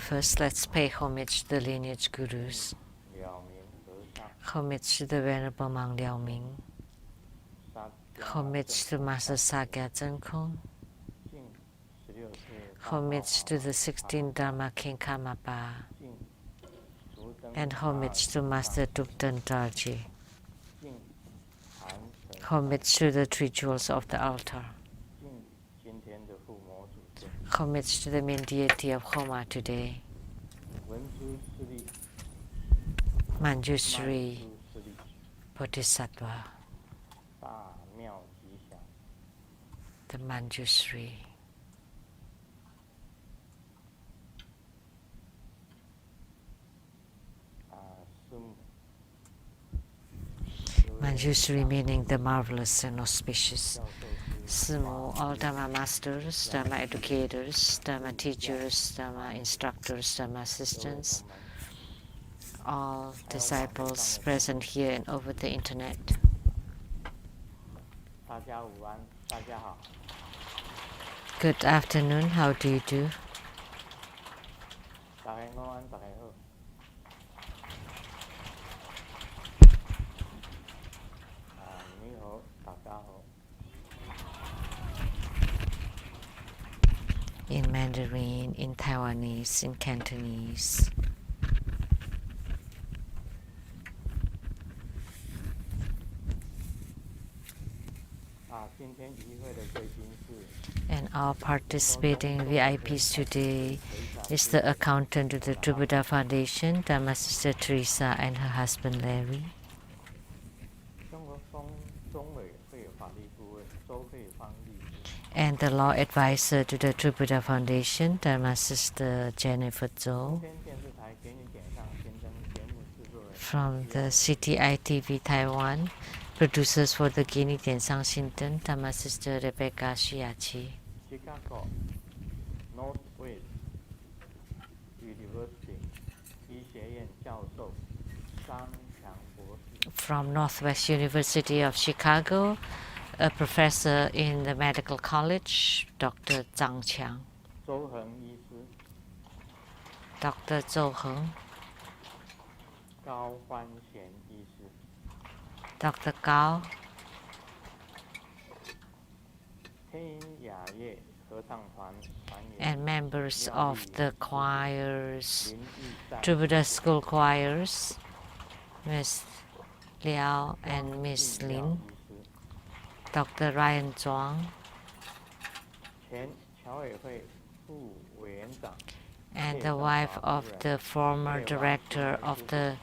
First, let's pay homage to the lineage gurus. Homage to the Venerable Monk Liao Ming. Homage to Master Sakya Zenkong. Homage to the 16th Dharma King Karmapa. And homage to Master Dukten Darji. Homage to the three jewels of the altar. Homage to the main deity of Homa today. Manjushri Bodhisattva. The Manjushri. Manjushri meaning the marvelous and auspicious. Sumo, all Dharma masters, Dharma educators, Dharma teachers, Dharma instructors, Dharma assistants, all disciples present here and over the internet. Good afternoon, how do you do? In Mandarin, in Taiwanese, in Cantonese. And all participating VIPs today is the accountant to the True Buddha Foundation, Dharma Sister Teresa and her husband Larry. And the law advisor to the True Buddha Foundation, Dharma Sister Jennifer Zhou. From the CTI TV Taiwan, producers for the Guinea Tiansang Shinten, Dharma Sister Rebecca Shiachi. From Northwest University of Chicago, a professor in the medical college, Dr. Zhang Qiang. Dr. Zhou Heng. Dr. Gao. And members of the choirs, True Buddha School choirs, Miss Liao and Miss Lin. Dr. Ryan Zhuang. And the wife of the former director of the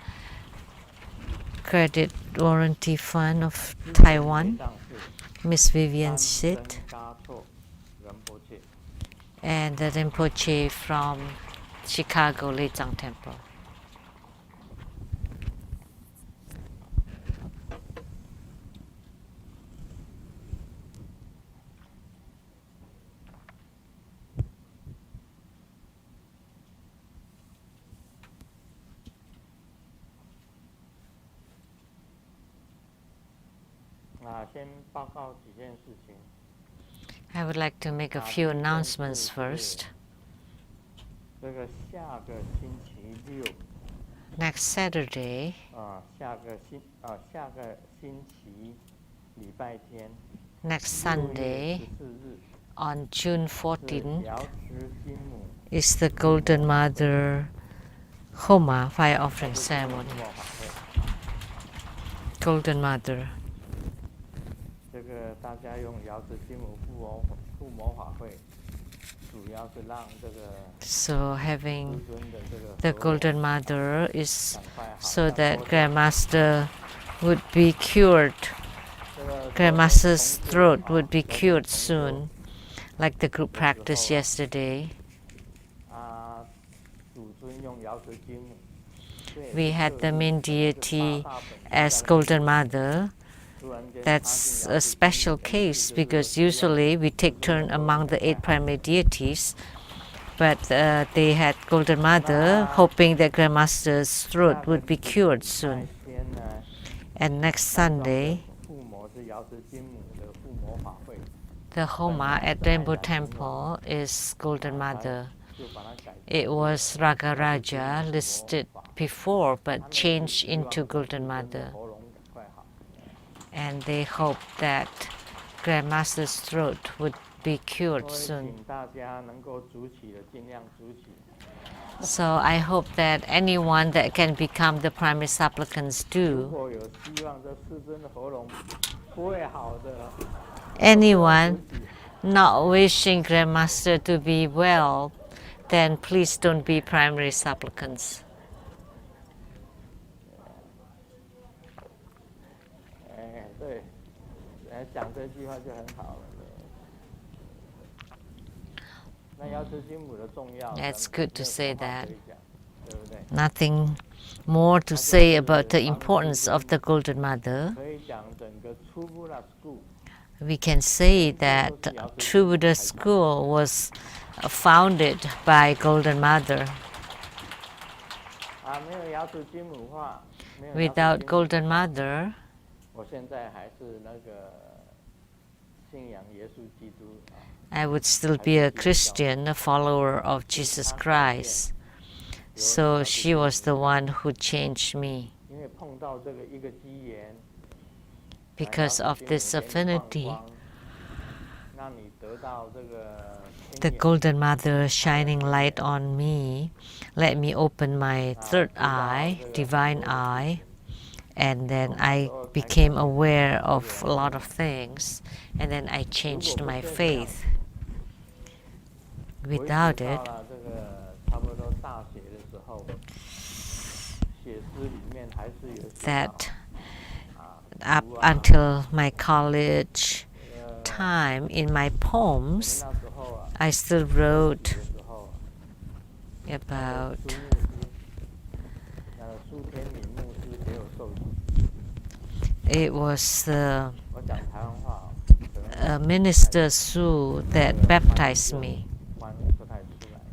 Credit Warranty Fund of Taiwan, Miss Vivian Sit. And the Rinpoche from Chicago Lechang Temple. I would like to make a few announcements first. Next Saturday, next Sunday, on June 14th, is the Golden Mother Homa fire offering ceremony. Golden Mother. So having the Golden Mother is so that Grandmaster would be cured. Grandmaster's throat would be cured soon, like the group practice yesterday. We had the main deity as Golden Mother. That's a special case because usually we take turn among the 8 primary deities, but they had Golden Mother hoping that Grandmaster's throat would be cured soon. And next Sunday, the Homa at Rainbow Temple is Golden Mother. It was Ragaraja listed before but changed into Golden Mother. And they hoped that Grandmaster's throat would be cured soon. So I hope that anyone that can become the primary supplicants do. Anyone not wishing Grandmaster to be well, then please don't be primary supplicants. It's good to say that. Nothing more to say about the importance of the Golden Mother. We can say that True Buddha School was founded by Golden Mother. Without Golden Mother, I would still be a Christian, a follower of Jesus Christ. So she was the one who changed me. Because of this affinity, the Golden Mother shining light on me let me open my third eye, divine eye, and then I became aware of a lot of things, and then I changed my faith. Without it, that up until my college time, in my poems, I still wrote about it was Minister Su that baptized me.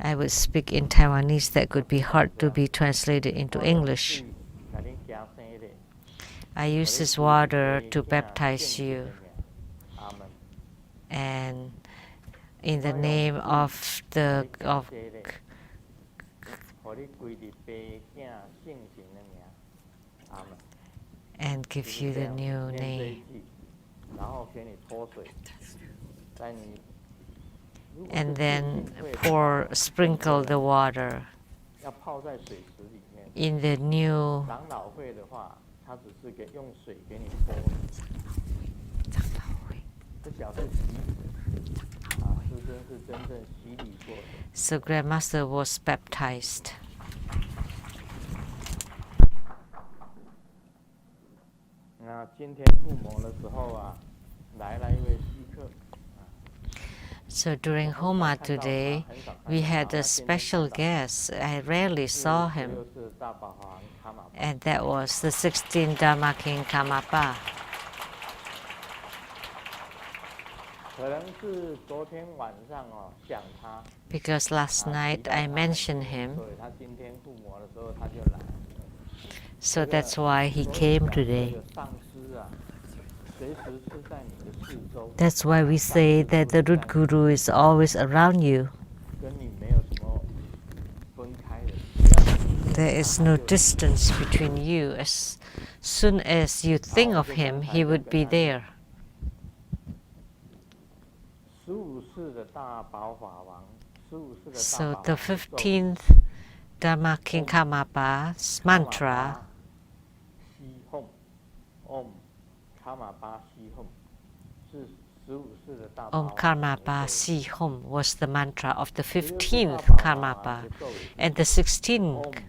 I would speak in Taiwanese that could be hard to be translated into English. I use this water to baptize you. And in the name of and give you the new name. And then sprinkle the water in the new. So Grandmaster was baptized. So during Homa today, we had a special guest. I rarely saw him, and that was the 16th Dharma King Karmapa. Because last night I mentioned him, so that's why he came today. That's why we say that the root guru is always around you. There is no distance between you. As soon as you think of him, he would be there. So the 15th Dharma King Karmapa's mantra, Om Karmapa Si Hum, was the mantra of the 15th Karmapa, and the 16th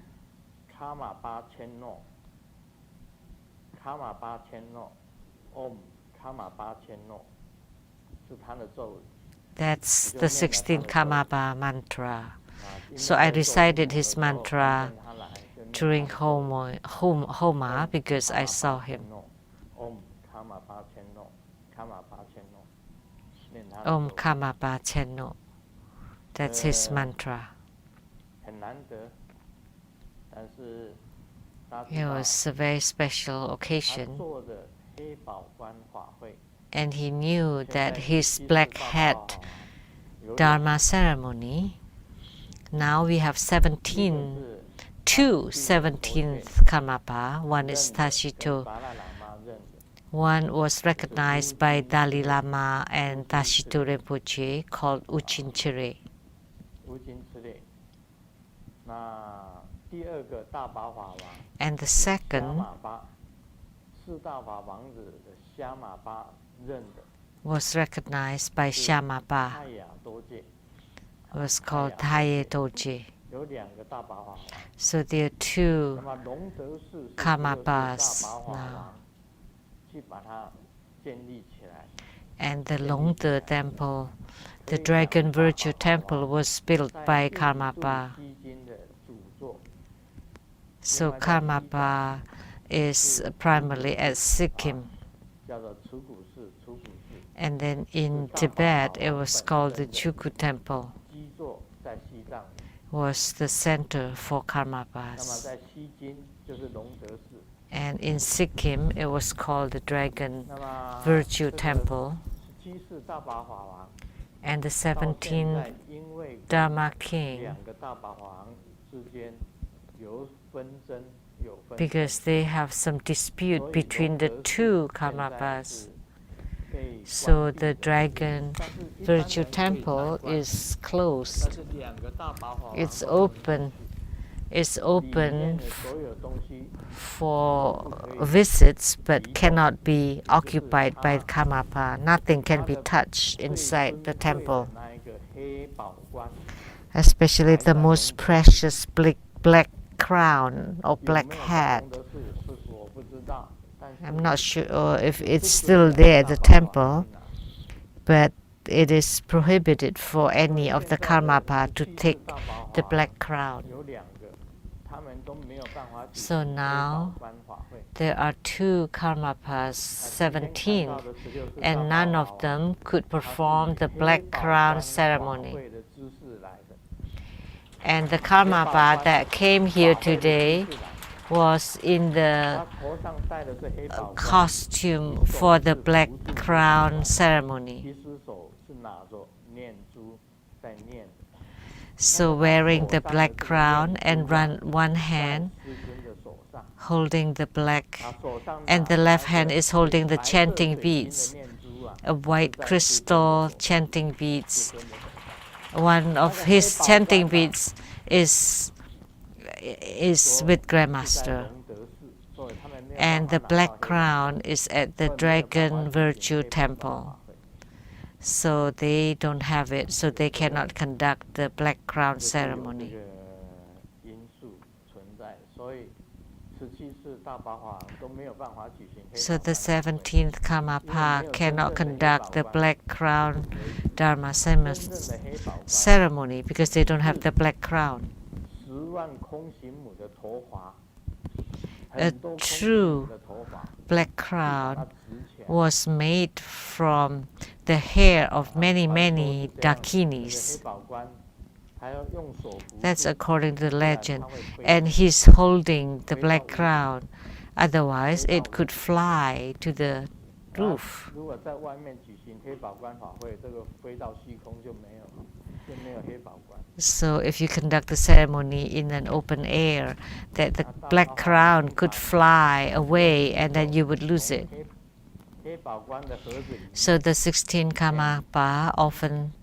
that's the 16th Karmapa mantra. So I recited his mantra during Homa because I saw him. Om Karmapa Chenno. That's his mantra. It was a very special occasion, and he knew that his black hat Dharma ceremony Now we have 17th Karmapa. One is Tashito. One was recognized by Dalai Lama and Tashito Rinpoche, called Uchinchire. And the second was recognized by Shamapa. Was called Taye Doji. So there are two Karmapas now. And the Longde Temple, the Dragon Virtue Temple, was built by Karmapa. So Karmapa is primarily at Sikkim. And then in Tibet, it was called the Chuku Temple. Was the center for Karmapas. And in Sikkim, it was called the Dragon Virtue Temple. And the 17th Dharma King, because they have some dispute between the two Karmapas. So the Dragon Virtue Temple is closed. It's open. It's open for visits, but cannot be occupied by Karmapa. Nothing can be touched inside the temple, especially the most precious black crown or black hat. I'm not sure if it's still there at the temple, but it is prohibited for any of the Karmapa to take the black crown. So now there are two Karmapas, 17, and none of them could perform the black crown ceremony. And the Karmapa that came here today was in the costume for the black crown ceremony. So wearing the black crown and one hand holding the black, and the left hand is holding the chanting beads, a white crystal chanting beads. One of his chanting beads is with Grandmaster. And the black crown is at the Dragon Virtue Temple. So they don't have it, so they cannot conduct the black crown ceremony. So the 17th Karmapa cannot conduct the black crown Dharma ceremony because they don't have the black crown. A true black crown was made from the hair of many Dakinis. That's according to the legend. And he's holding the black crown. Otherwise, it could fly to the roof. So if you conduct the ceremony in an open air, that the black crown could fly away and then you would lose it. So the 16 Karmapa often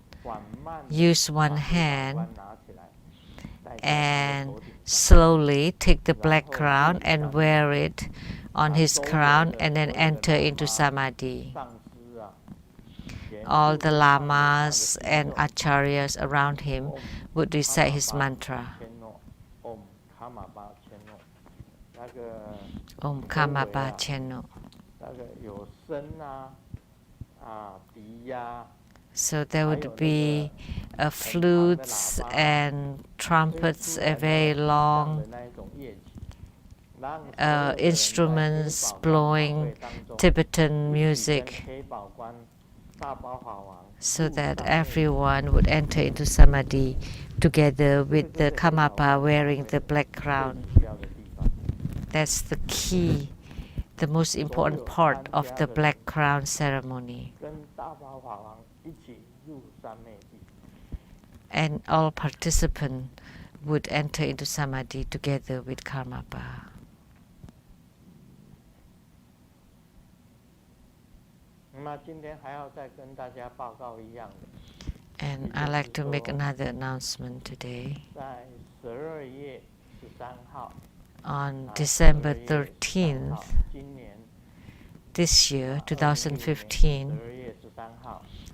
use one hand and slowly take the black crown and wear it on his crown and then enter into Samadhi. All the lamas and acharyas around him would recite his mantra. Om Karmapa Chenno. So there would be flutes and trumpets, a very long instruments blowing Tibetan music, so that everyone would enter into Samadhi together with the Karmapa wearing the black crown. That's the key, the most important part of the black crown ceremony. and all participants would enter into samadhi together with Karmapa. And I'd like to make another announcement today. On December 13th, this year, 2015,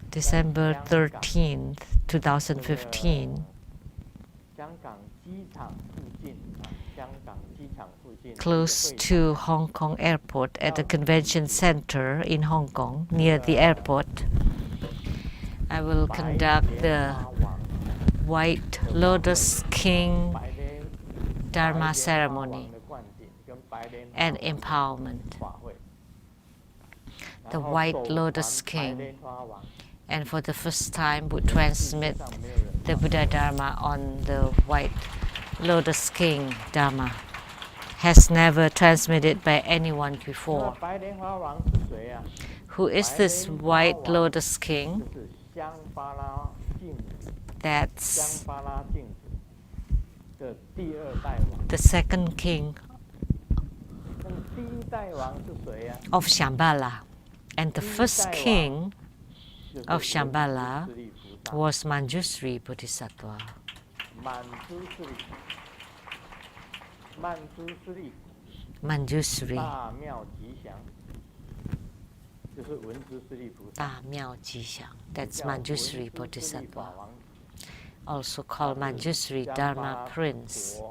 December 13th, 2015, close to Hong Kong Airport at the Convention Center in Hong Kong, near the airport, I will conduct the White Lotus King Dharma ceremony and empowerment. The White Lotus King, and for the first time would transmit the Buddha Dharma on the White Lotus King Dharma. Has never transmitted by anyone before. Who is this White Lotus King? That's the second king of Shambhala. And the first king of Shambhala was Manjusri Bodhisattva. Manjusri. That's Manjusri Bodhisattva, also called Manjusri Dharma Prince.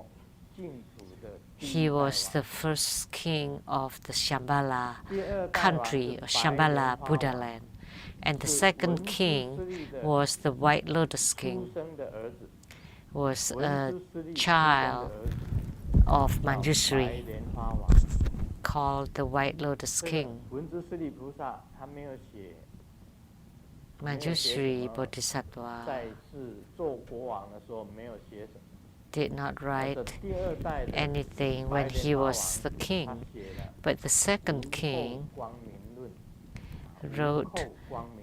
He was the first king of the Shambhala country, or Shambhala Buddha land. And the second king was the White Lotus King, was a child of Manjusri, called the White Lotus King. Manjusri Bodhisattva did not write anything when he was the king, but the second king wrote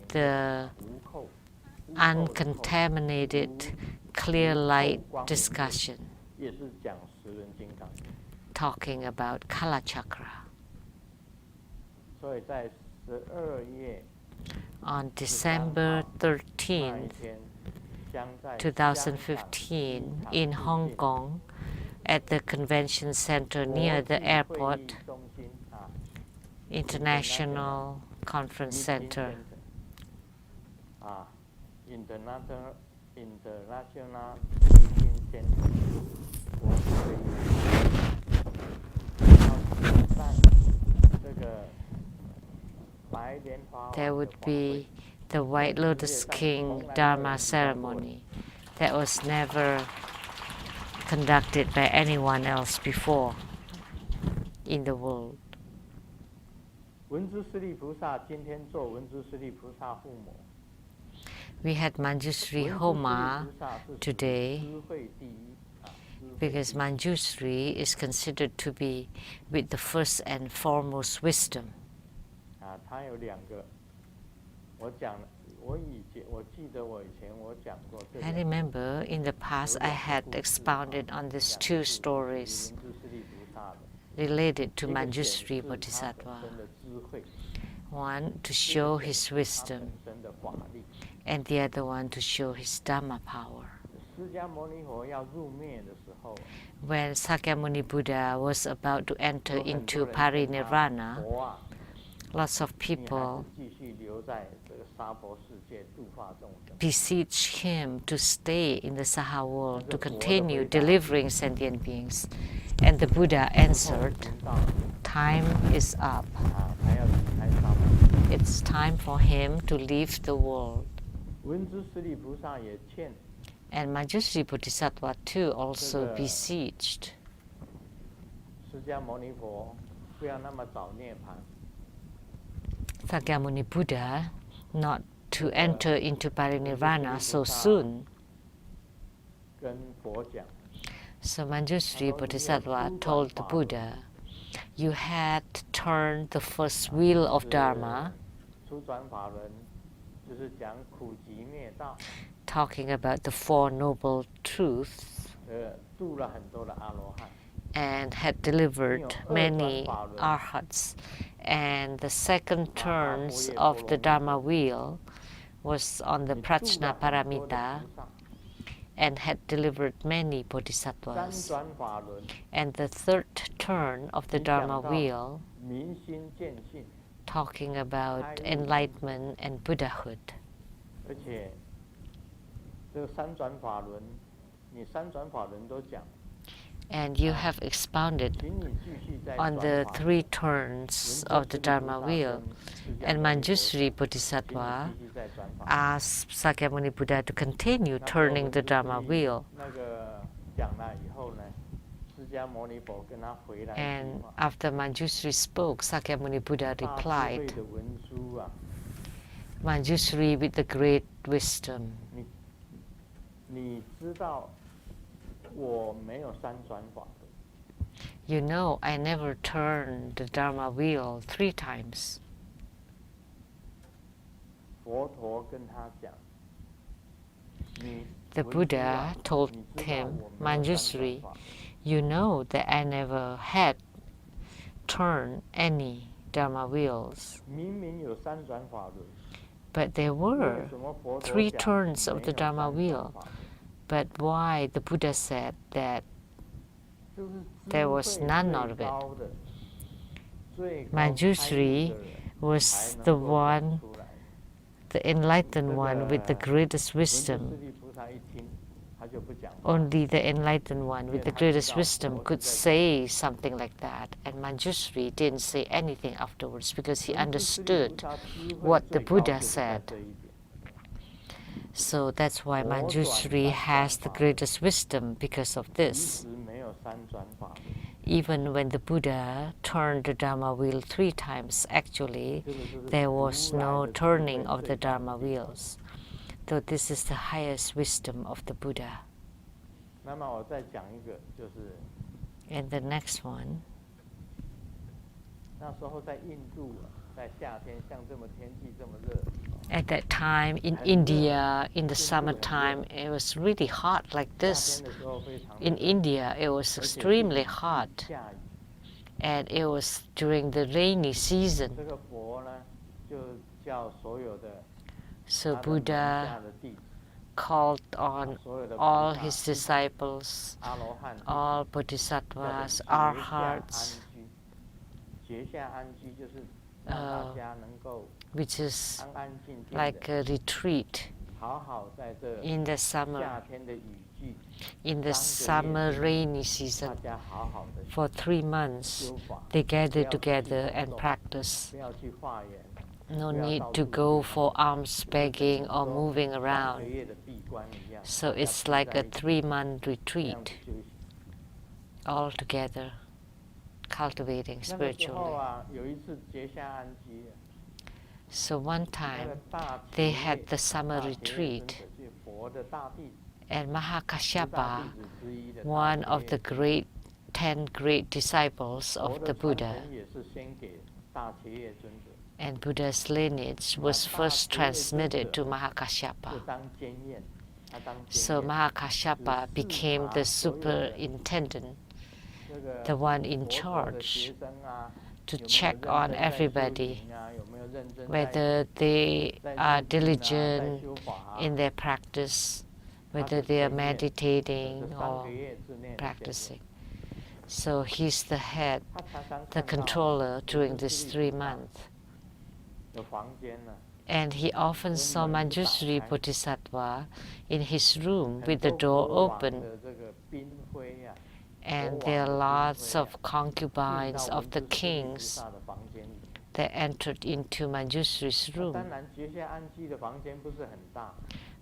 the uncontaminated clear light discussion talking about Kala Chakra. On December 13th, 2015, in Hong Kong, at the Convention Center near the airport, International Conference Center. International Meeting Center. There would be the White Lotus King Dharma ceremony that was never conducted by anyone else before in the world. We had Manjusri Homa today because Manjusri is considered to be with the first and foremost wisdom. I remember in the past I had expounded on these two stories related to Manjusri Bodhisattva. One to show his wisdom, and the other one to show his Dhamma power. When Sakyamuni Buddha was about to enter into parinirvana, lots of people beseeched him to stay in the Saha world to continue delivering sentient beings. And the Buddha answered, "Time is up. It's time for him to leave the world." And Manjusri Bodhisattva too also beseeched Sakyamuni Buddha not to enter into parinirvana so soon. So Manjusri Bodhisattva told the Buddha, "You had turned the first wheel of Dharma talking about the Four Noble Truths, and had delivered many arhats. And the second turns of the Dharma wheel was on the Prajna Paramita and had delivered many bodhisattvas. And the third turn of the Dharma wheel talking about enlightenment and Buddhahood. And you have expounded on the three turns of the Dharma wheel. And Manjushri Bodhisattva asked Sakyamuni Buddha to continue turning the Dharma wheel. And after Manjushri spoke, Sakyamuni Buddha replied, Manjushri with the great wisdom, you know, I never turned the Dharma wheel 3 times. The Buddha told him, Manjushri, you know that I never had turned any Dharma wheels. But there were 3 turns of the Dharma wheel. But why the Buddha said that there was none of it? Manjushri was the one, the enlightened one with the greatest wisdom. Only the enlightened one with the greatest wisdom could say something like that. And Manjushri didn't say anything afterwards because he understood what the Buddha said. So that's why Manjushri has the greatest wisdom because of this. Even when the Buddha turned the Dharma wheel 3 times, actually, there was no turning of the Dharma wheels. So this is the highest wisdom of the Buddha. And the next one. At that time in India, in the summertime, it was really hot like this. In India, it was extremely hot. And it was during the rainy season. So Buddha called on all his disciples, all bodhisattvas, arhats, which is like a retreat in the summer. In the summer rainy season, for 3 months, they gather together and practice. No need to go for alms begging or moving around. So it's like a 3-month retreat, all together, cultivating spiritually. So one time, they had the summer retreat, and Mahakashyapa, one of the 10 great disciples of the Buddha, and Buddha's lineage was first transmitted to Mahakashyapa. So Mahakashyapa became the superintendent, the one in charge, to check on everybody, whether they are diligent in their practice, whether they are meditating or practicing. So he's the head, the controller during this 3 months. And he often saw Manjushri Bodhisattva in his room with the door open. And there are lots of concubines of the kings that entered into Manjushri's room.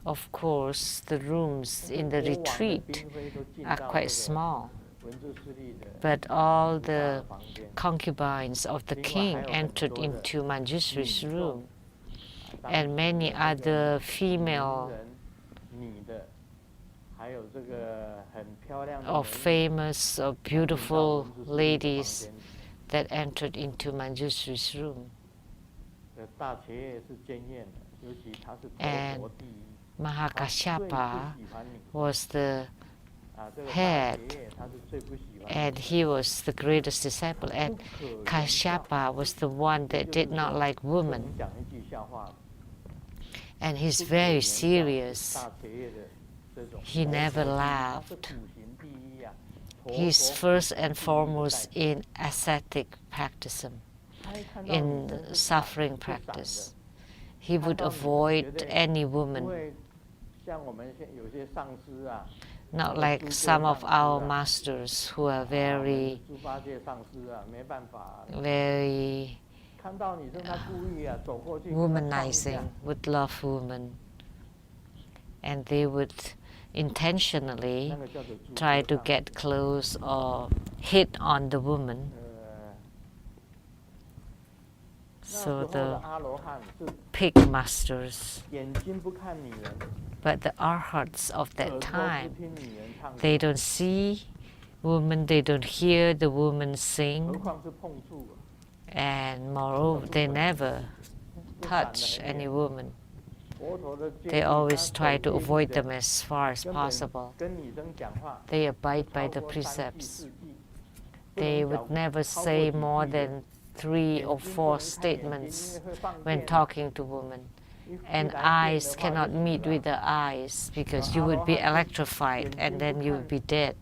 Of course, the rooms in the retreat are quite small. But all the concubines of the king entered into Manjushri's room, and many other female or famous or beautiful ladies that entered into Manjushri's room. And Mahakashyapa was the head, and he was the greatest disciple, and Kashyapa was the one that did not like women, and he's very serious. He never laughed. He's first and foremost in ascetic practice, in suffering practice. He would avoid any woman. Not like some of our masters who are very womanizing, would love women, and they would intentionally try to get close or hit on the woman. So the pig masters, but the arhats of that time, they don't see women, they don't hear the woman sing, and moreover, they never touch any woman. They always try to avoid them as far as possible. They abide by the precepts. They would never say more than 3 or 4 statements when talking to women. And eyes cannot meet with the eyes because you would be electrified and then you would be dead.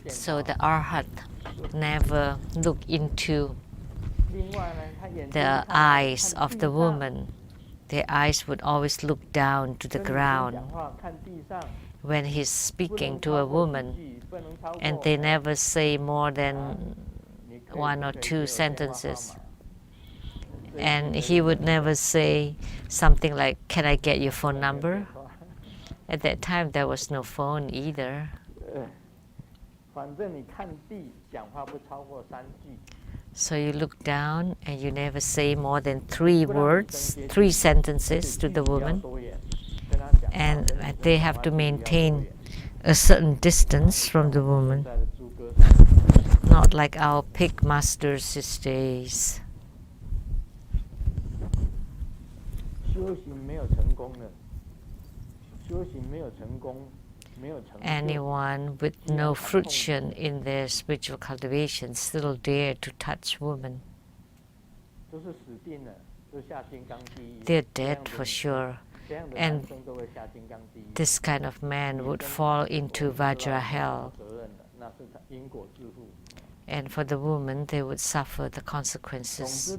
So the arhat never look into the eyes of the woman. Their eyes would always look down to the ground when he's speaking to a woman, and they never say more than 1 or 2 sentences. And he would never say something like, "Can I get your phone number?" At that time, there was no phone either. So you look down and you never say more than 3 words, 3 sentences to the woman. And they have to maintain a certain distance from the woman. Not like our pig masters these days. Anyone with no fruition in their spiritual cultivation still dare to touch women. They're dead for sure. And this kind of man would fall into Vajra hell. And for the woman, they would suffer the consequences.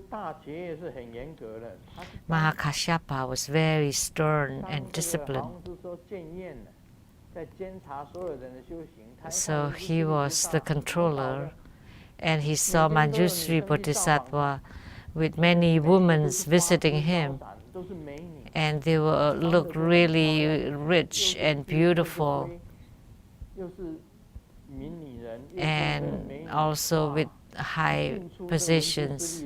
Mahakashyapa was very stern and disciplined. So he was the controller, and he saw Manjushri Bodhisattva with many women visiting him, and they looked really rich and beautiful, and also with high positions,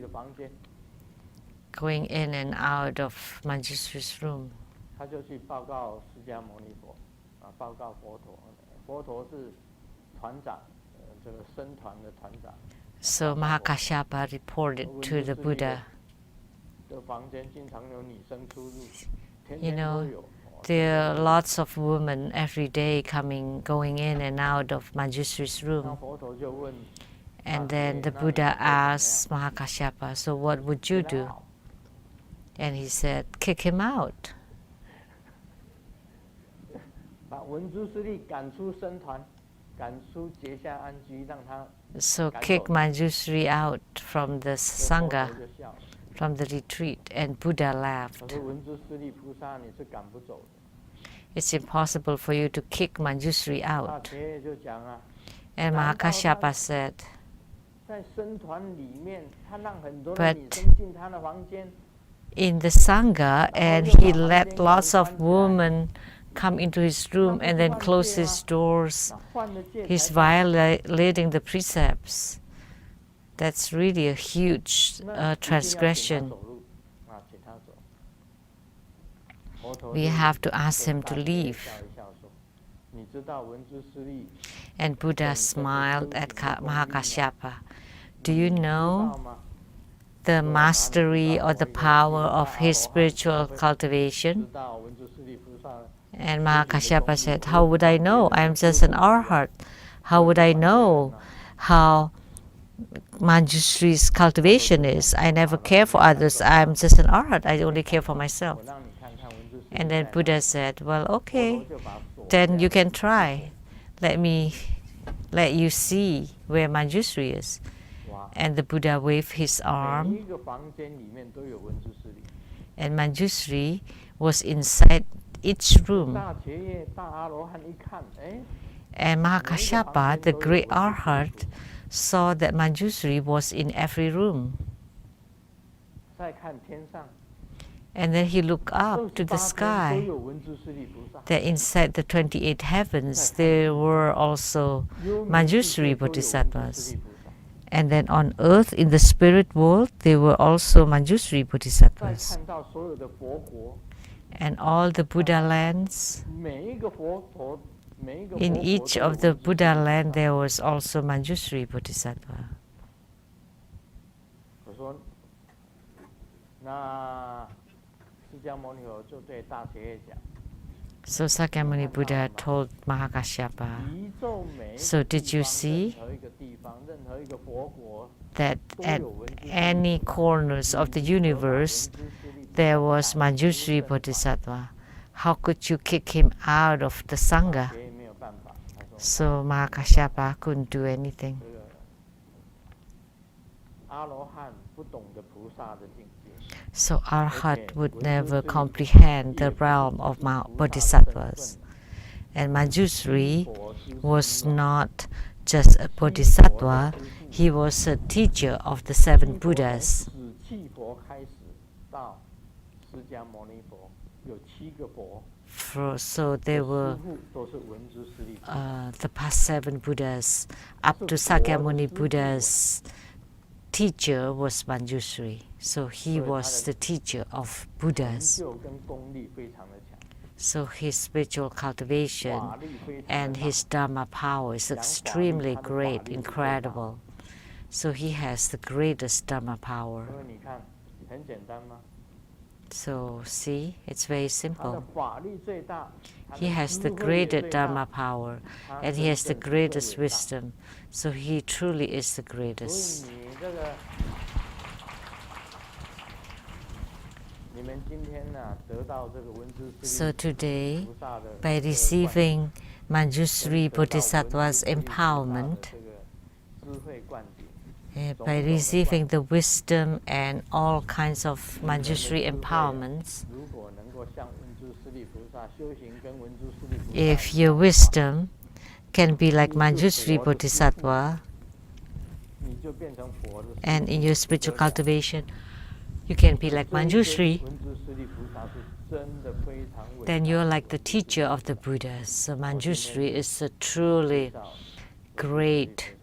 going in and out of Manjushri's room. So Mahakashyapa reported to the Buddha, you know, there are lots of women every day going in and out of Manjushri's room. And then the Buddha asked Mahakashyapa, so what would you do? And he said, kick him out. So kick Manjushri out from the Sangha, from the retreat, and Buddha laughed. It's impossible for you to kick Manjushri out. And Mahakashyapa said, but in the Sangha, and he let lots of women come into his room and then close his doors. He's violating the precepts. That's really a huge transgression. We have to ask him to leave. And Buddha smiled at Mahakashyapa. Do you know the mastery or the power of his spiritual cultivation? And Mahakashyapa said, how would I know? I am just an arhat. How would I know how Manjushri's cultivation is? I never care for others. I am just an arhat. I only care for myself. And then Buddha said, well, okay, then you can try. Let you see where Manjushri is. And the Buddha waved his arm, and Manjushri was inside each room. And Mahakashyapa, the great arhat, saw that Manjushri was in every room. And then he looked up to the sky, that inside the 28 heavens there were also Manjushri Bodhisattvas. And then on earth, in the spirit world, there were also Manjushri Bodhisattvas. And all the Buddha lands, in each of the Buddha land there was also Manjushri Bodhisattva. So Sakyamuni Buddha told Mahakashyapa, so did you see that at any corners of the universe there was Manjushri Bodhisattva? How could you kick him out of the Sangha? So Mahakashyapa couldn't do anything. So Arhat would never comprehend the realm of Bodhisattvas. And Manjushri was not just a Bodhisattva, he was a teacher of the 7 Buddhas. So there were the past 7 Buddhas, up to Sakyamuni Buddha's teacher was Manjushri. So he was the teacher of Buddhas. So his spiritual cultivation and his Dharma power is extremely great, incredible. So he has the greatest Dharma power. So see, it's very simple. He has the greatest Dharma power and he has the greatest wisdom. So he truly is the greatest. So today, by receiving Manjushri Bodhisattva's empowerment, by receiving the wisdom and all kinds of Manjushri empowerments, if your wisdom can be like Manjushri Bodhisattva, and in your spiritual cultivation, you can be like Manjushri, then you're like the teacher of the Buddhas. So Manjushri is a truly great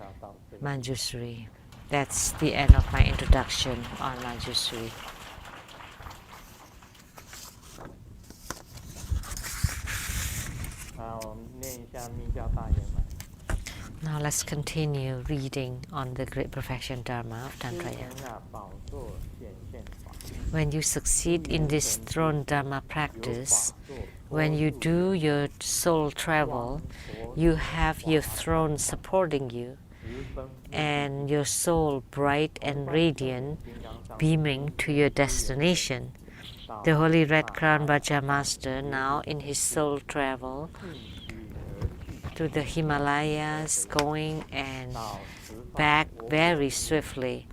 Manjushri. That's the end of my introduction on Manjushri. Now let's continue reading on the Great Perfection Dharma of Tantraya. When you succeed in this throne Dharma practice, when you do your soul travel, you have your throne supporting you, and your soul bright and radiant, beaming to your destination. The Holy Red Crown Vajra Master, now in his soul travel to the Himalayas, going and back very swiftly,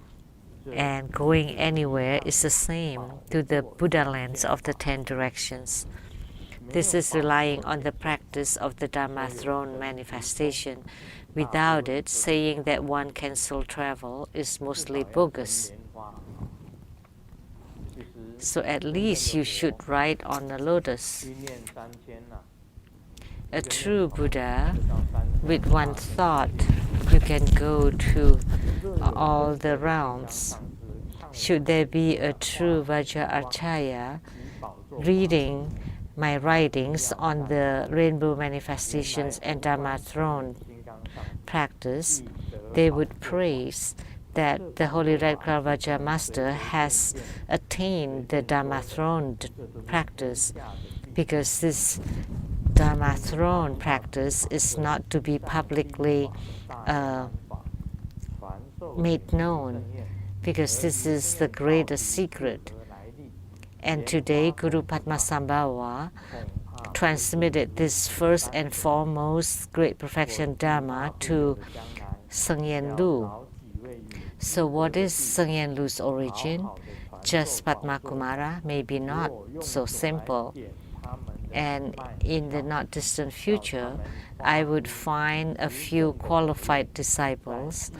and going anywhere is the same to the Buddha lands of the 10 directions. This is relying on the practice of the Dharma throne manifestation. Without it, saying that one can soul travel is mostly bogus. So at least you should ride on a lotus. A true Buddha, with one thought, you can go to all the realms. Should there be a true Vajra reading my writings on the rainbow manifestations and Dharma throne practice, they would praise that the Holy Red Cloud Vajra Master has attained the Dharma throne practice, because this Dharma throne practice is not to be publicly made known, because this is the greatest secret. And today, Guru Padmasambhava transmitted this first and foremost great perfection Dharma to Sengyen Lu. So what is Sengyen Lu's origin? Just Padma Kumara? Maybe not so simple. And in the not distant future, I would find a few qualified disciples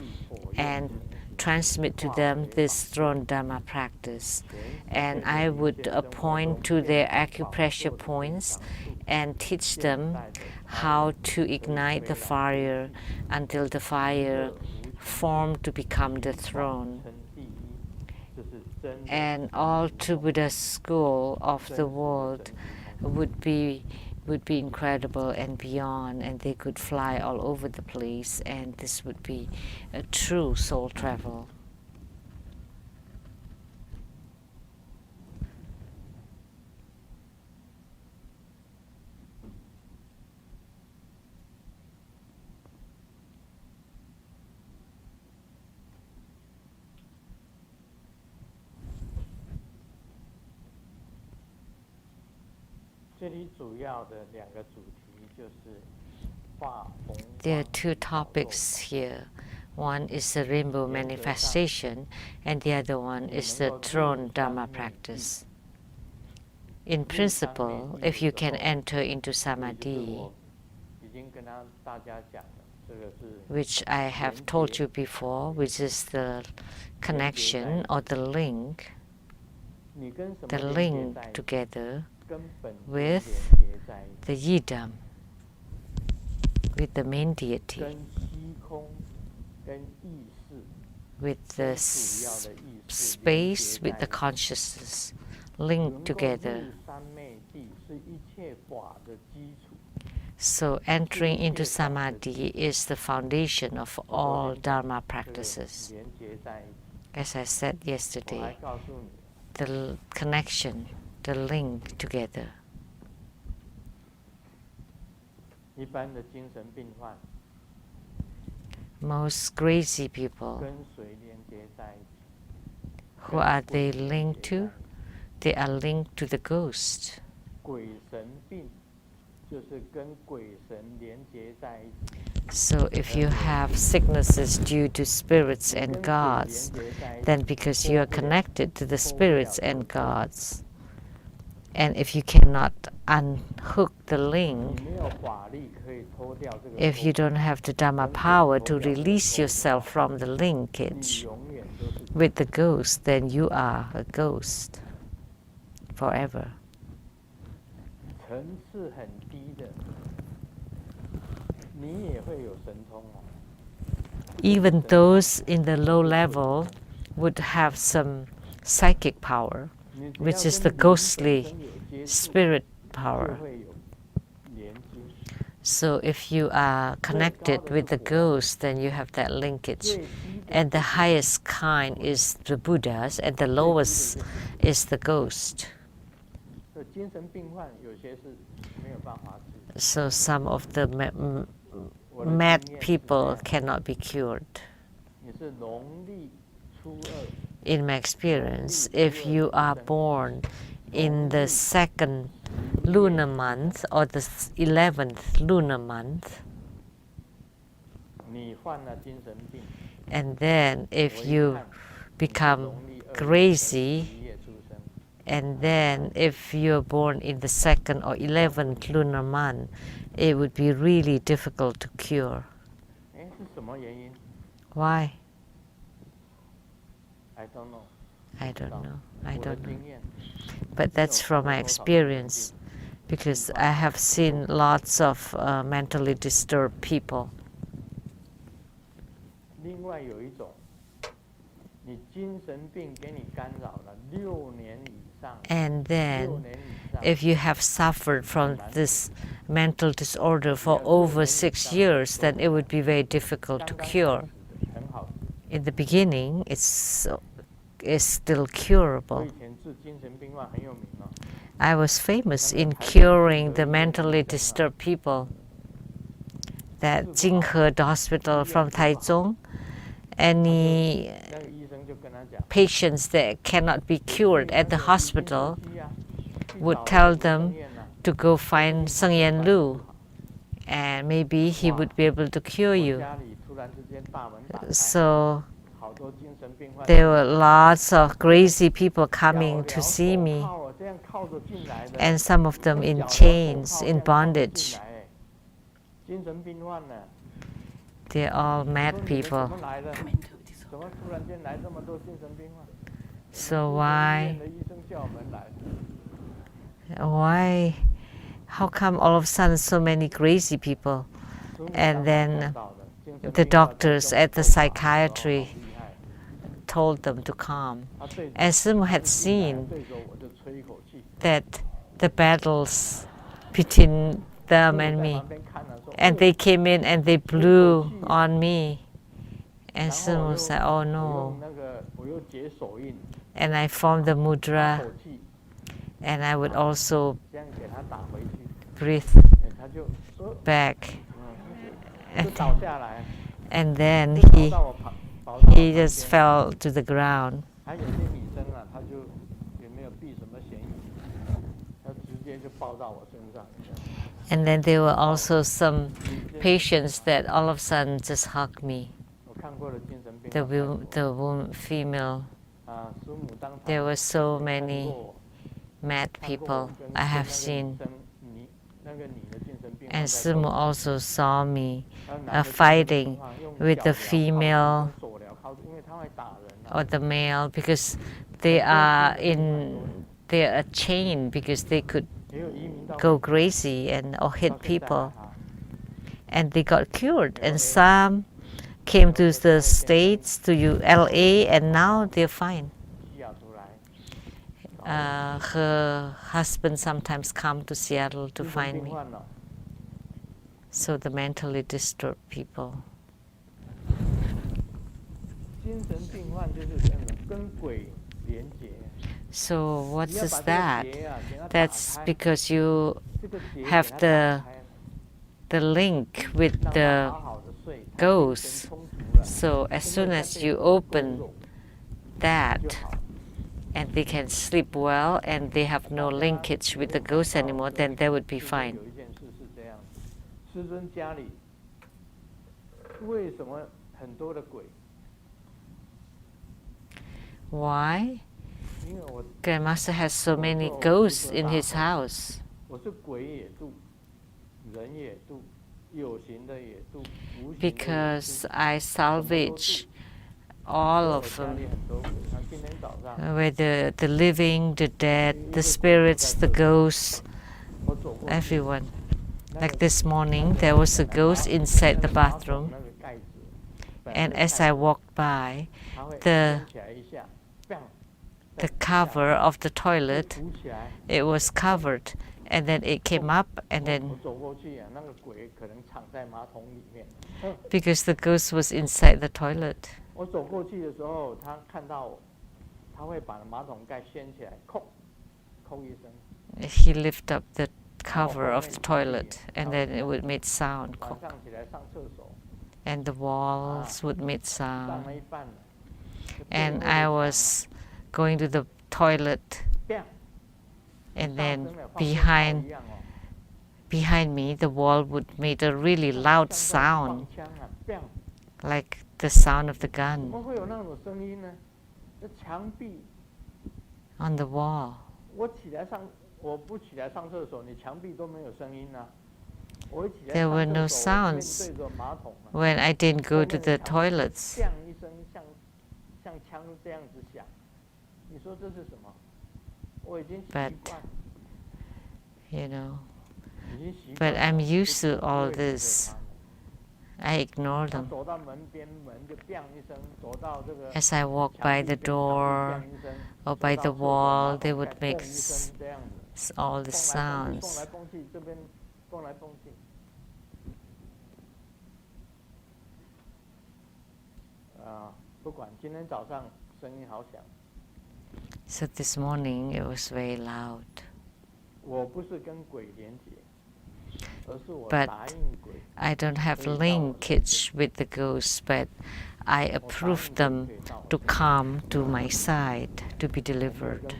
and transmit to them this throne Dharma practice. And I would appoint to their acupressure points and teach them how to ignite the fire until the fire formed to become the throne. And all true Buddha school of the world would be incredible and beyond, and they could fly all over the place, and this would be a true soul travel. There are two topics here. One is the rainbow manifestation, and the other one is the throne Dharma practice. In principle, if you can enter into samadhi, which I have told you before, which is the connection or the link together with the yidam, with the main deity, with the space, with the consciousness, linked together. So entering into samadhi is the foundation of all Dharma practices. As I said yesterday, the connection, the link together. Most crazy people, who are they linked to? They are linked to the ghost. So if you have sicknesses due to spirits and gods, then because you are connected to the spirits and gods, and if you cannot unhook the link, if you don't have the Dhamma power to release yourself from the linkage with the ghost, then you are a ghost forever. Even those in the low level would have some psychic power, which is the ghostly spirit power. So if you are connected with the ghost, then you have that linkage. And the highest kind is the Buddhas, and the lowest is the ghost. So some of the mad people cannot be cured. In my experience, if you are born in the second lunar month or the 11th lunar month, and then if you become crazy, and then if you're born in the 2nd or 11th lunar month, it would be really difficult to cure. Why? I don't know. But that's from my experience, because I have seen lots of mentally disturbed people. And then, if you have suffered from this mental disorder for over 6 years, then it would be very difficult to cure. in the beginning, it's still curable. I was famous in curing the mentally disturbed people. That Jinghe Hospital from Taichung, any patients that cannot be cured at the hospital would tell them to go find Seng Yen Lu, and maybe he would be able to cure you. So there were lots of crazy people coming to see me, and some of them in chains, in bondage. They're all mad people. So why, how come all of a sudden so many crazy people? And then the doctors at the psychiatry told them to calm. And Simu had seen that the battles between them and me, and they came in and they blew on me, and Simu said, oh no. And I formed the mudra, and I would also breathe back, and then he just fell to the ground. And then there were also some patients that all of a sudden just hugged me. The female. There were so many mad people I have seen. And Simu also saw me fighting with the female or the male, because they are chained, because they could go crazy and or hit people, and they got cured. And some came to the States, to LA, and now they're fine. Her husband sometimes come to Seattle to find me. So the mentally disturbed people. So what is that? That's because you have the link with the ghost. So as soon as you open that, and they can sleep well, and they have no linkage with the ghost anymore, then they would be fine. Why? Grandmaster has so many ghosts in his house. Because I salvage all of them, whether the living, the dead, the spirits, the ghosts, everyone. Like this morning, there was a ghost inside the bathroom, and as I walked by, the cover of the toilet, it was covered, and then it came up, and then because the ghost was inside the toilet. He lifted up the cover of the toilet, and then it would make sound, and the walls would make sound. And I was going to the toilet, and then behind me the wall would make a really loud sound, like the sound of the gun on the wall. There were no sounds when I didn't go to the toilets. But, but I'm used to all this. I ignore them. As I walk by the door or by the wall, they would make all the sounds. So this morning it was very loud. But I don't have linkage with the ghosts, but I approve them to come to my side to be delivered.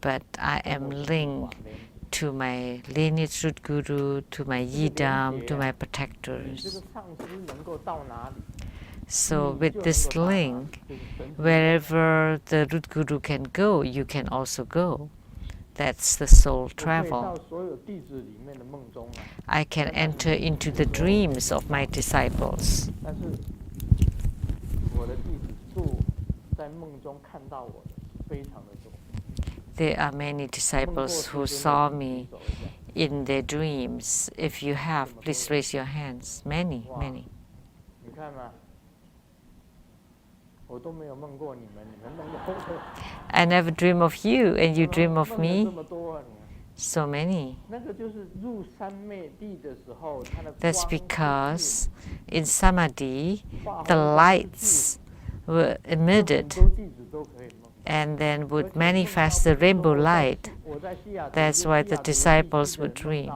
But I am linked to my lineage root guru, to my yidam, to my protectors. So with this link, wherever the root guru can go, you can also go. That's the soul travel. I can enter into the dreams of my disciples. There are many disciples who saw me in their dreams. If you have, please raise your hands. Many, many. I never dream of you, and you dream of me. So many. That's because in Samadhi, the lights were emitted and then would manifest the rainbow light. That's why the disciples would dream.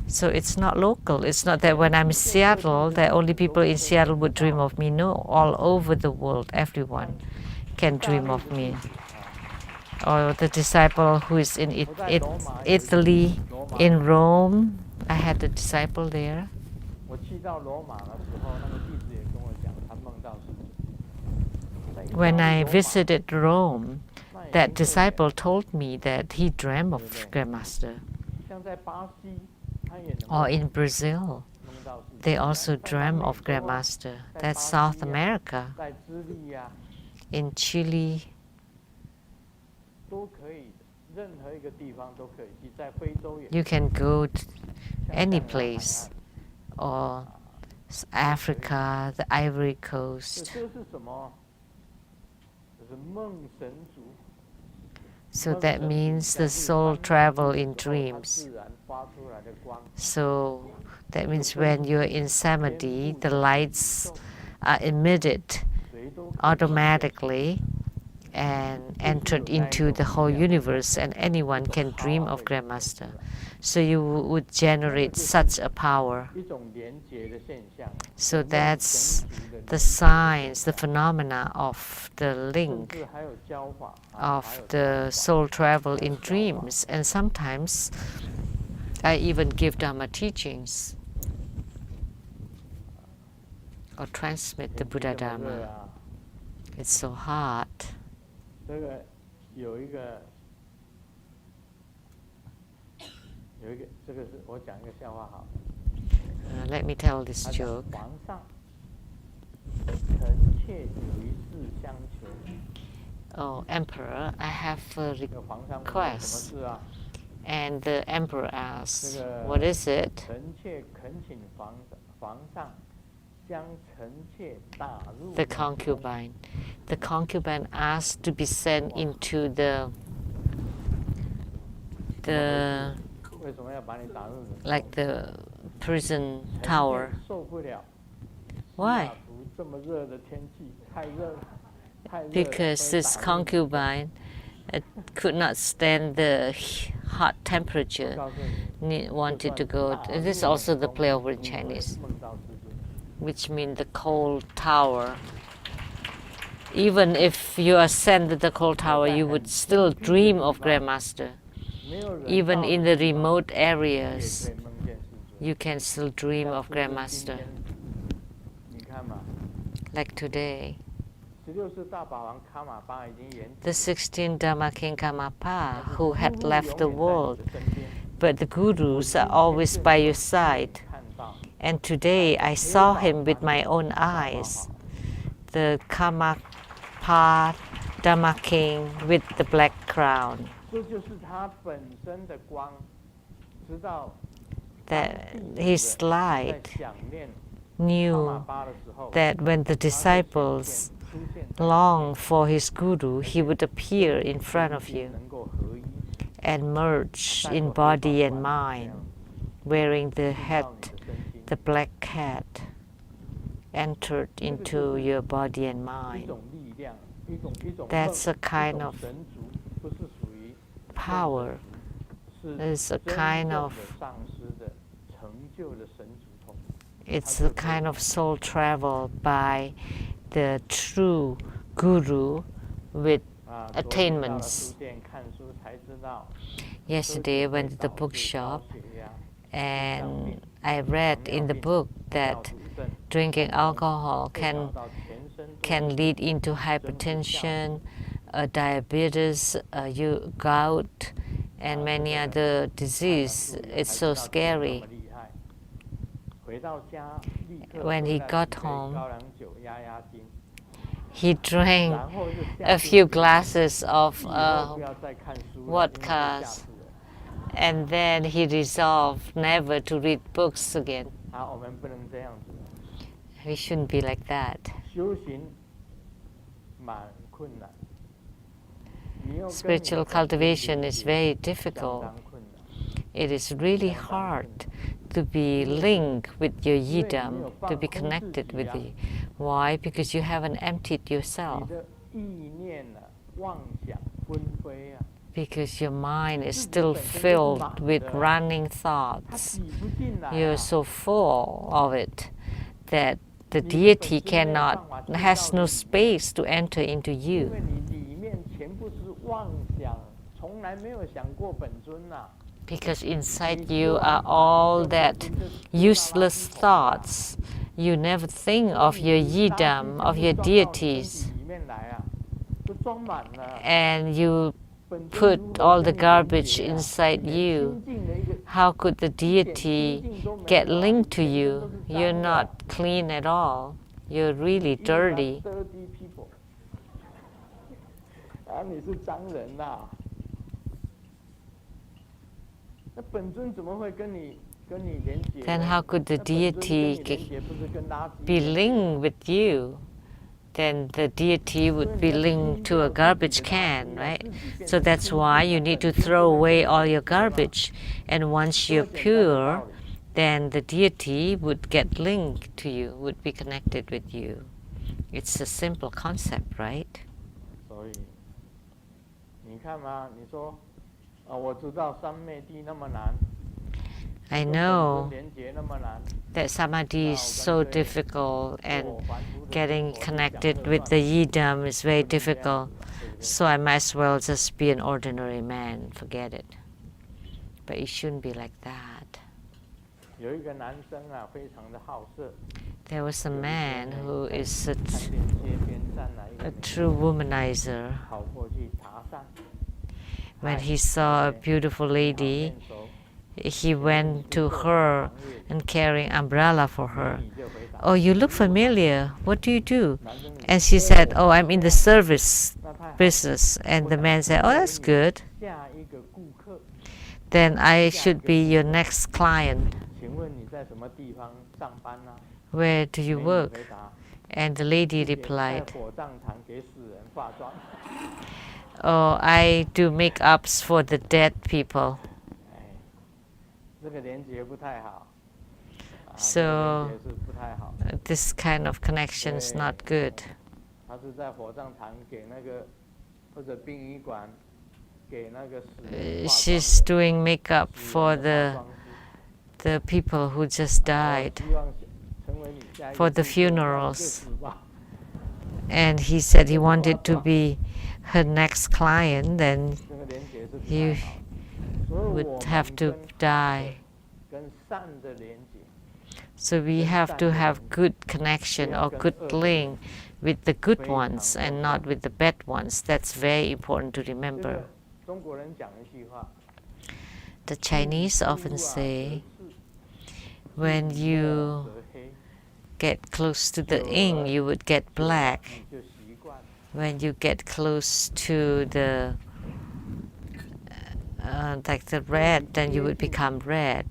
So it's not local. It's not that when I'm in Seattle, that only people in Seattle would dream of me. No, all over the world, everyone can dream of me. Or the disciple who is in Italy, in Rome. I had a disciple there. When I visited Rome, that disciple told me that he dreamt of Grandmaster. Or in Brazil, they also dream of Grandmaster. That's South America. In Chile, you can go to any place, or Africa, the Ivory Coast. So that means the soul travel in dreams. So that means when you're in Samadhi, the lights are emitted automatically and entered into the whole universe, and anyone can dream of Grandmaster. So you would generate such a power. So that's the signs, the phenomena of the link of the soul travel in dreams. And sometimes I even give Dharma teachings or transmit the Buddha Dharma. It's so hard. Let me tell this joke. Oh, Emperor, I have a request. And the Emperor asks, what is it? The concubine. The concubine asked to be sent into the prison tower. Why? Because this concubine could not stand the hot temperature, wanted to go. This is also the play over in Chinese, which means the cold tower. Even if you are sent to the cold tower, you would still dream of Grandmaster. Even in the remote areas, you can still dream of Grandmaster. Like today, the 16th Dharma King Karmapa, who had left the world, but the gurus are always by your side. And today I saw him with my own eyes, the Karmapa Dharma King with the black crown. That his light knew that when the disciples long for his guru, he would appear in front of you and merge in body and mind, wearing the head the black cat entered into your body and mind. That's a kind of power. It's a kind of soul travel by the true guru with attainments. Yesterday I went to the bookshop and I read in the book that drinking alcohol can lead into hypertension, diabetes, gout, and many other diseases. It's so scary. When he got home, he drank a few glasses of vodka, and then he resolved never to read books again. We shouldn't be like that. Spiritual cultivation is very difficult. It is really hard to be linked with your yidam, to be connected with it. Why? Because you haven't emptied yourself. Because your mind is still filled with running thoughts. You're so full of it that the deity has no space to enter into you. Because inside you are all that useless thoughts. You never think of your yidam, of your deities. And you put all the garbage inside you. How could the deity get linked to you? You're not clean at all. You're really dirty. Then how could the deity be linked with you? Then the deity would be linked to a garbage can, right? So that's why you need to throw away all your garbage. And once you're pure, then the deity would get linked to you, would be connected with you. It's a simple concept, right? I know that samadhi is so difficult and getting connected with the yidam is very difficult. So I might as well just be an ordinary man, forget it. But it shouldn't be like that. There was a man who is a true womanizer. When he saw a beautiful lady, he went to her and carrying umbrella for her. Oh, you look familiar. What do you do? And she said, oh, I'm in the service business. And the man said, oh, that's good. Then I should be your next client. Where do you work? And the lady replied, oh, I do make-ups for the dead people. So this kind of connection is not good. She's doing makeup for the people who just died, for the funerals. And he said he wanted to be her next client, then he would have to die. So we have to have good connection or good link with the good ones and not with the bad ones. That's very important to remember. The Chinese often say, when you get close to the ink, you would get black. When you get close to the like the red, then you would become red.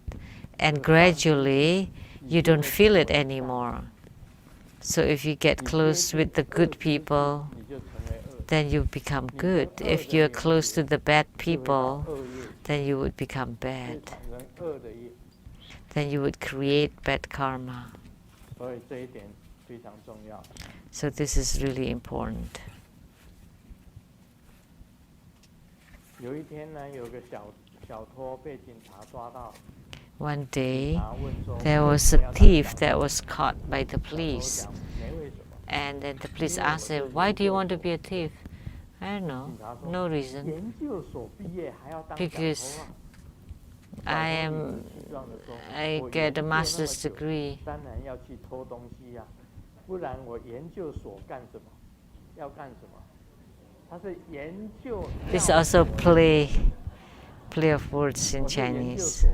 And gradually, you don't feel it anymore. So if you get close with the good people, then you become good. If you're close to the bad people, then you would become bad. then you would create bad karma. 所以这一点非常重要。 So this is really important. 有一天呢，有个小偷被警察抓到。 One day, 警察问说 there was a thief that was caught by the police. 没为什么？ And then the police asked him, "Why do you want to be a thief?" I don't know, no reason. 研究所毕业还要当小 Because 偷啊？ I get a master's degree. 当然要去偷东西呀，不然我研究所干什么？要干什么？他是研究。 This also play of words in Chinese.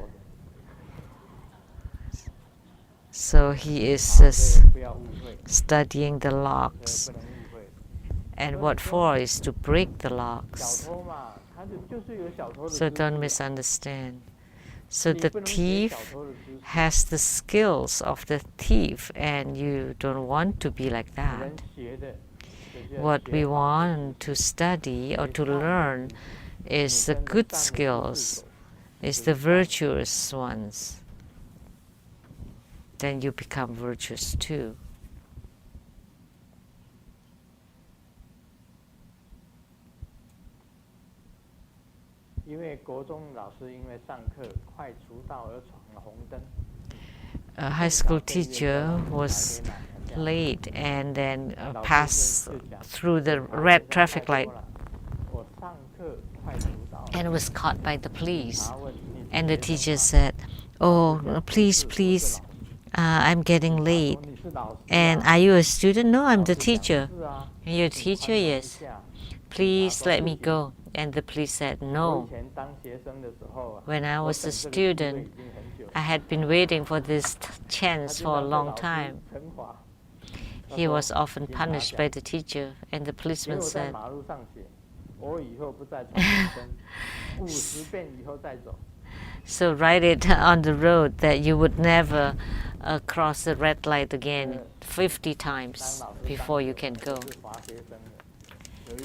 So he is studying the locks. And what for is to break the locks. So don't misunderstand. So the thief has the skills of the thief, and you don't want to be like that. What we want to study or to learn is the good skills, is the virtuous ones. Then you become virtuous too. 因为国中老师因为上课快迟到而闯了红灯。 A high school teacher was late and then passed through the red traffic light and was caught by the police. And the teacher said, "Oh, please, please, I'm getting late. And are you a student?" "No, I'm the teacher." "You're a teacher?" "Yes." "Please let me go." And the police said, "No." When I was a student, I had been waiting for this chance for a long time. He was often punished by the teacher, and the policeman said, "So write it on the road that you would never cross the red light again 50 times before you can go."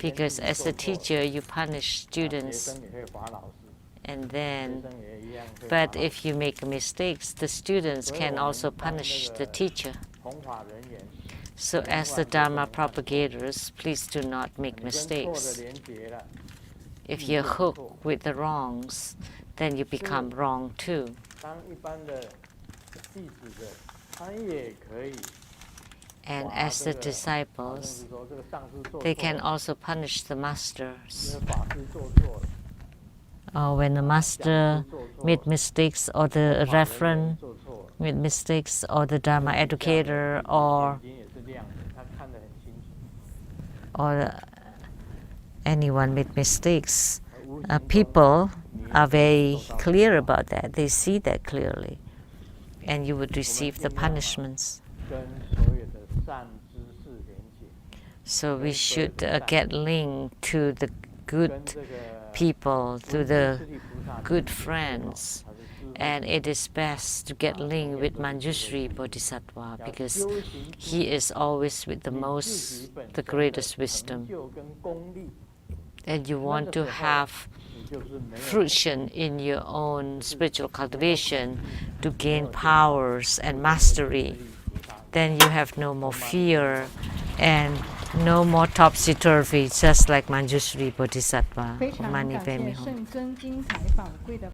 Because as a teacher, you punish students, and then, but if you make mistakes, the students can also punish the teacher. So as the Dharma propagators, please do not make mistakes. If you're hooked with the wrongs, then you become wrong too. And as the disciples, they can also punish the masters. Or when the master made mistakes, or the reverend made mistakes, or the Dharma educator, or anyone made mistakes, people are very clear about that. They see that clearly. And you would receive the punishments. So we should get linked to the good people, to the good friends. And it is best to get linked with Manjushri Bodhisattva, because he is always with the greatest wisdom. And you want to have fruition in your own spiritual cultivation to gain powers and mastery. Then you have no more fear and no more topsy-turvy, just like Manjushri Bodhisattva. Mani Padme Hum.